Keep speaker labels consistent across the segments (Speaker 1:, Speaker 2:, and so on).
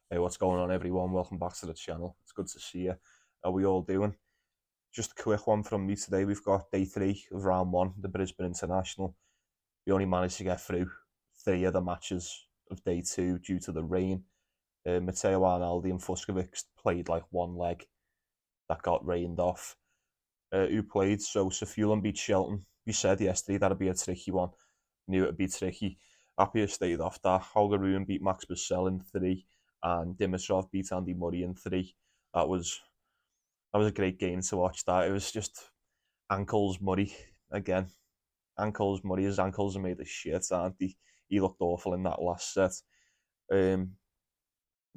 Speaker 1: Hey, what's going on, everyone? Welcome back to the channel. It's good to see you. How are we all doing? Just a quick one from me today. We've got day three of round one, the Brisbane International. We only managed to get through three of the matches of day two due to the rain. Matteo Arnaldi and Fuskovic played like one leg that got rained off. Who played? So Safulin beat Shelton. We said yesterday that'd be a tricky one. Knew it'd be tricky. Appiah stayed off that. Holger Rune beat Max Bussell in three, and Dimitrov beat Andy Murray in three. That was that was a great game to watch. That it was just ankles Murray again. Ankles Murray. His ankles are made of shit, aren't they? He looked awful in that last set. Um,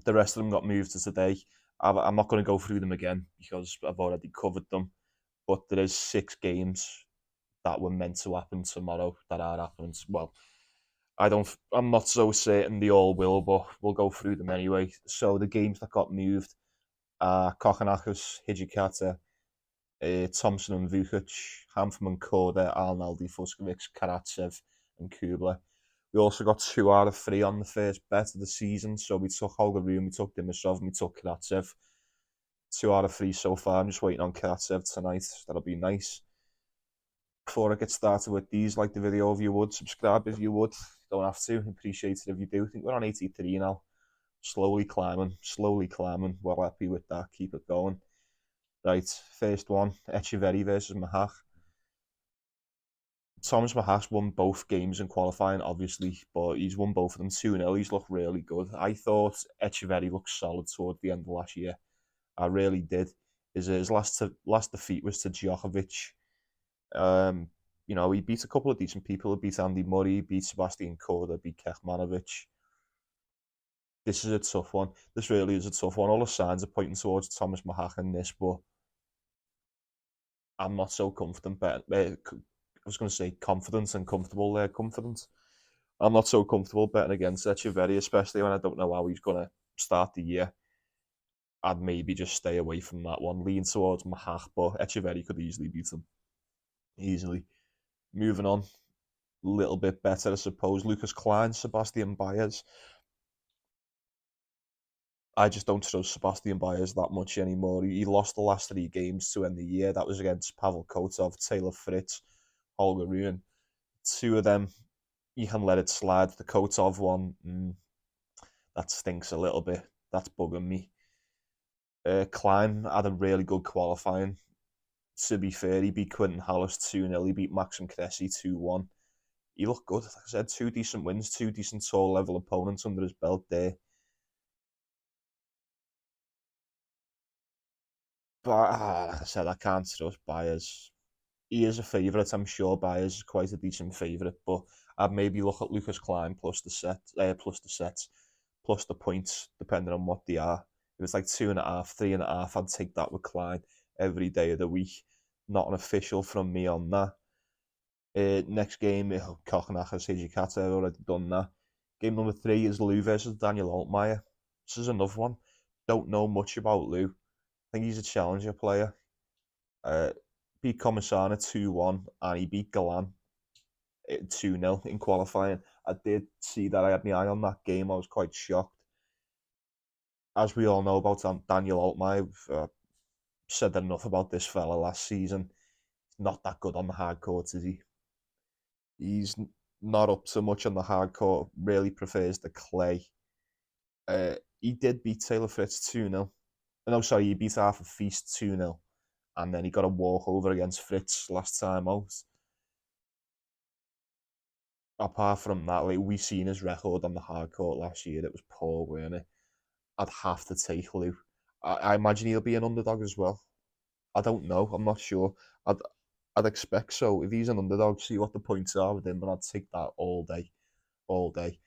Speaker 1: the rest of them got moved to today. I'm not going to go through them again because I've already covered them. But there is 6 games that were meant to happen tomorrow that are happening. Well, I'm not so certain they all will, but we'll go through them anyway. So the games that got moved are Kokkinakis, Hijikata, Thompson and Vukic, Hanfman and Korda, Arnaldi, Fuskovic, Karatsev, and Kubler. We also got 2 out of 3 on the first bet of the season. So we took Holger Rune, we took Dimitrov, and we took Karatsev. 2 out of 3 so far. I'm just waiting on Karatsev tonight. That'll be nice. Before I get started with these, like the video if you would, subscribe if you would. Don't have to. Appreciate it if you do. I think we're on 83 now. Slowly climbing, slowly climbing. Well happy with that. Keep it going. Right, first one, Echeverry versus Mahak. Thomas Mahak's won both games in qualifying, obviously, but he's won both of them 2-0. He's looked really good. I thought Echeverry looked solid toward the end of last year. I really did. His last defeat was to Djokovic. Um, he beat a couple of decent people. He beat Andy Murray, beat Sebastian Korda, beat Kekmanovic. This is a tough one. This really is a tough one. All the signs are pointing towards Thomas Mahak in this, but I'm not so confident. I was going to say confident and comfortable there. Confident. I'm not so comfortable betting against Echeverry, especially when I don't know how he's going to start the year. I'd maybe just stay away from that one. Lean towards Mahak, but Echeverry could easily beat him. Easily. Moving on. Little bit better, I suppose. Lucas Klein, Sebastian Baez. I just don't trust Sebastian Baez that much anymore. He lost the last 3 games to end the year. That was against Pavel Kotov, Taylor Fritz, Holger Rune. 2 of them, you can let it slide. The Kotov one, that stinks a little bit. That's bugging me. Klein had a really good qualifying. To be fair, he beat Quinton Hallis 2-0. He beat Maxim Cressy 2-1. He looked good. Like I said, 2 decent wins, 2 decent tall level opponents under his belt there. But like I said, I can't trust Baez. He is a favourite. I'm sure Baez is quite a decent favourite, but I'd maybe look at Lucas Klein plus the sets, plus the points, depending on what they are. If it's like 2.5, 3.5, I'd take that with Klein every day of the week. Not an official from me on that. Next game, Kokkinakis, Hijikata, I've already done that. Game number 3 is Lou versus Daniel Altmaier. This is another one. Don't know much about Lou. I think he's a challenger player. Uh, beat Komisarna 2-1 and he beat Galan 2-0 in qualifying. I did see that. I had my eye on that game. I was quite shocked. As we all know about Daniel Altmaier, we've said enough about this fella last season. Not that good on the hard court, is he? He's not up so much on the hard court. Really prefers the clay. He did beat Taylor Fritz 2-0. No, sorry, he beat Arthur Feast 2-0. And then he got a walkover against Fritz last time out. Apart from that, like we seen his record on the hard court last year, it was poor, weren't it? I'd have to take Lou. I imagine he'll be an underdog as well. I don't know. I'm not sure. I'd I'd expect so. If he's an underdog, see what the points are with him, but I'd take that all day, all day.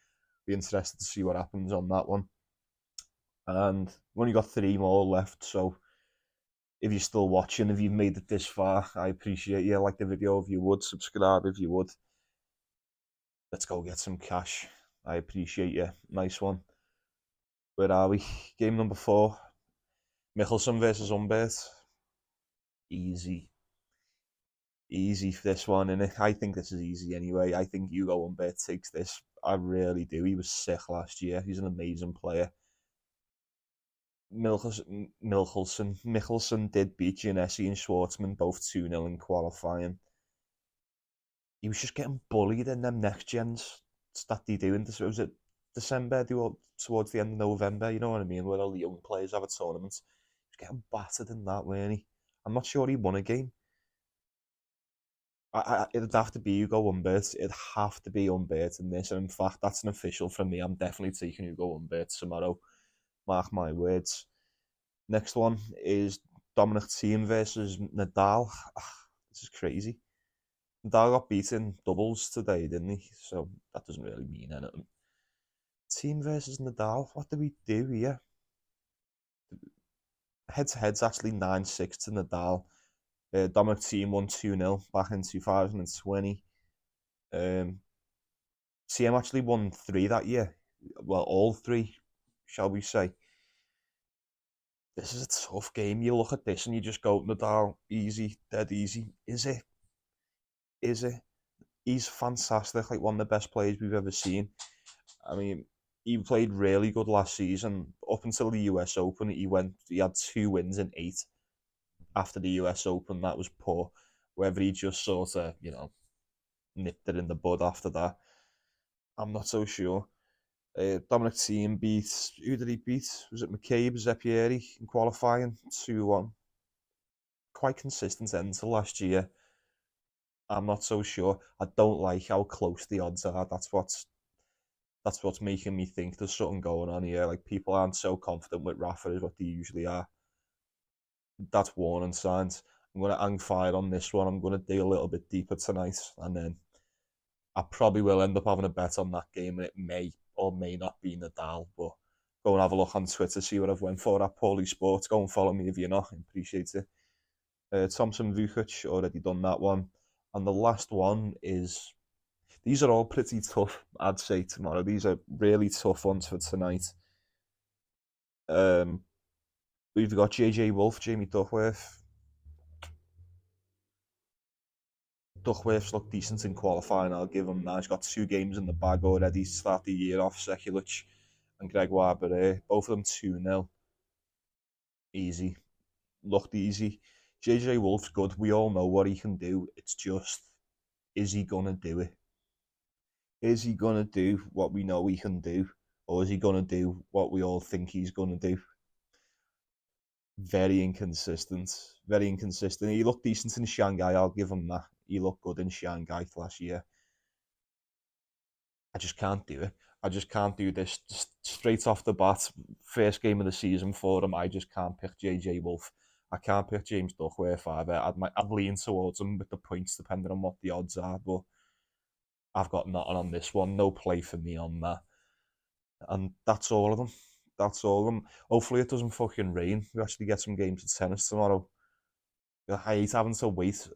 Speaker 1: Be interested to see what happens on that one. And we've only got 3 more left, so if you're still watching, if you've made it this far, I appreciate you. Like the video if you would, subscribe if you would. Let's go get some cash. I appreciate you. Nice one. Where are we? Game number 4. Mickelson versus Humbert. Easy. Easy for this one, and I think this is easy anyway. I think Hugo Humbert takes this. I really do. He was sick last year. He's an amazing player. Michelson did beat Giannessi and Schwartzman both 2-0 in qualifying. He was just getting bullied in them next gens that they do. Was it December, towards the end of November, you know what I mean, where all the young players have a tournament. He was getting battered in that, weren't he? I'm not sure he won a game. It'd have to be Hugo Humbert. It'd have to be Humbert in this. And in fact, that's an official from me. I'm definitely taking Hugo Humbert tomorrow. Mark my words. Next one is Dominic Thiem versus Nadal. This is crazy. Nadal got beaten doubles today, didn't he? So that doesn't really mean anything. Thiem versus Nadal. What do we do here? Head to head's actually 9-6 to Nadal. Dominic Thiem won 2-0 back in 2020. Thiem actually won 3 that year. Well, all 3, shall we say. This is a tough game. You look at this and you just go, Nadal, easy, dead easy. Is it? Is it? He's fantastic, like one of the best players we've ever seen. I mean, he played really good last season. Up until the US Open, he had 2 wins in 8. After the US Open, that was poor. Whether he just sort of, nipped it in the bud after that, I'm not so sure. Dominic Thiem beat, who did he beat? Was it McCabe, Zeppieri in qualifying? 2-1. Quite consistent end to last year. I'm not so sure. I don't like how close the odds are. That's what's making me think there's something going on here. Like, people aren't so confident with Rafa as what they usually are. That's warning signs. I'm going to hang fire on this one. I'm going to dig a little bit deeper tonight, and then I probably will end up having a bet on that game, and it may or may not be Nadal. But go and have a look on Twitter, see what I've went for at Paulie Sports. Go and follow me if you're not. I appreciate it. Thompson Vukic, already done that one. And the last one is, these are all pretty tough, I'd say, tomorrow. These are really tough ones for tonight. We've got JJ Wolf, Jamie Duckworth. Duckworth's looked decent in qualifying, I'll give him that. He's got 2 games in the bag already to start the year off. Sekulic and Gregoire Barret, both of them 2-0. Easy. Looked easy. JJ Wolf's good. We all know what he can do. It's just, is he going to do it? Is he going to do what we know he can do? Or is he going to do what we all think he's going to do? Very inconsistent. Very inconsistent. He looked decent in Shanghai, I'll give him that. He looked good in Shanghai last year. I just can't do it. I just can't do this. Just straight off the bat, first game of the season for him, I just can't pick JJ Wolf. I can't pick James Duckworth either. I'd lean towards him with the points, depending on what the odds are, but I've got nothing on this one. No play for me on that. And that's all of them. That's all of them. Hopefully it doesn't fucking rain. We actually get some games of tennis tomorrow. I hate having to wait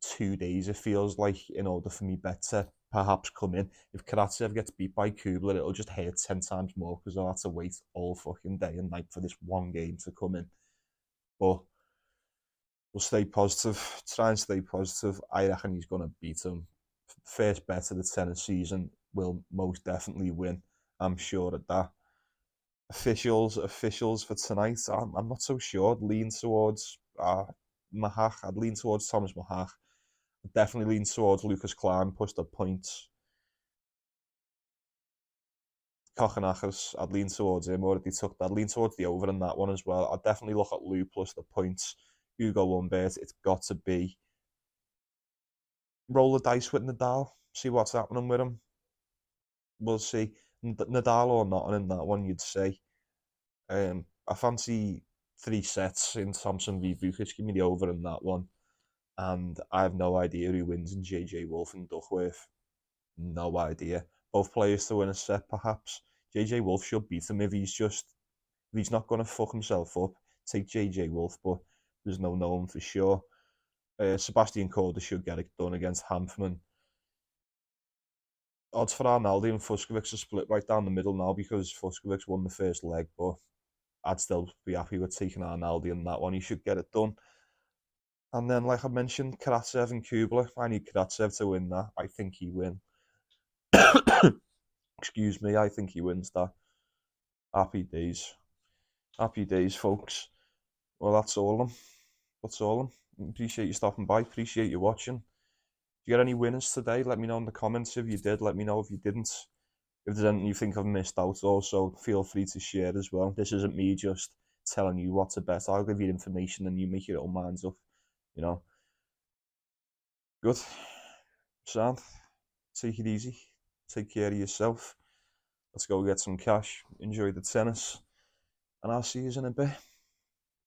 Speaker 1: 2 days, it feels like, in order for me bet to perhaps come in. If Karatsev gets beat by Kubler, it'll just hurt 10 times more because I'll have to wait all fucking day and night for this one game to come in. But we'll stay positive, try and stay positive. I reckon he's going to beat him. First bet of the tennis season will most definitely win. I'm sure of that. Officials for tonight, I'm not so sure. I'd lean towards Mahach. I'd lean towards Thomas Mahach. I'd definitely lean towards Lucas Klein, pushed the points. Kokonakis, I'd lean towards him, already took that. I'd lean towards the over in that one as well. I'd definitely look at Lou plus the points. Hugo Humbert, it's got to be. Roll the dice with Nadal, see what's happening with him. We'll see. Nadal or not in that one, you'd say. I fancy 3 sets in Thompson v Vukic. Give me the over in that one. And I have no idea who wins in JJ Wolf and Duckworth. No idea. Both players to win a set, perhaps. JJ Wolf should beat him if he's not going to fuck himself up. Take JJ Wolf, but there's no knowing for sure. Sebastian Korda should get it done against Hanfman. Odds for Arnaldi and Fuskovic are split right down the middle now because Fuskovic won the first leg, but I'd still be happy with taking Arnaldi in that one. He should get it done. And then, like I mentioned, Karatsev and Kubler. I need Karatsev to win that. I think he wins. Excuse me, I think he wins that. Happy days. Happy days, folks. Well, that's all of them. That's all of them. Appreciate you stopping by. Appreciate you watching. If you get any winners today, let me know in the comments. If you did, let me know if you didn't. If there's anything you think I've missed out, also feel free to share as well. This isn't me just telling you what to bet. I'll give you information and you make your own minds up. You know. Good. Sound. Take it easy. Take care of yourself. Let's go get some cash. Enjoy the tennis. And I'll see you in a bit.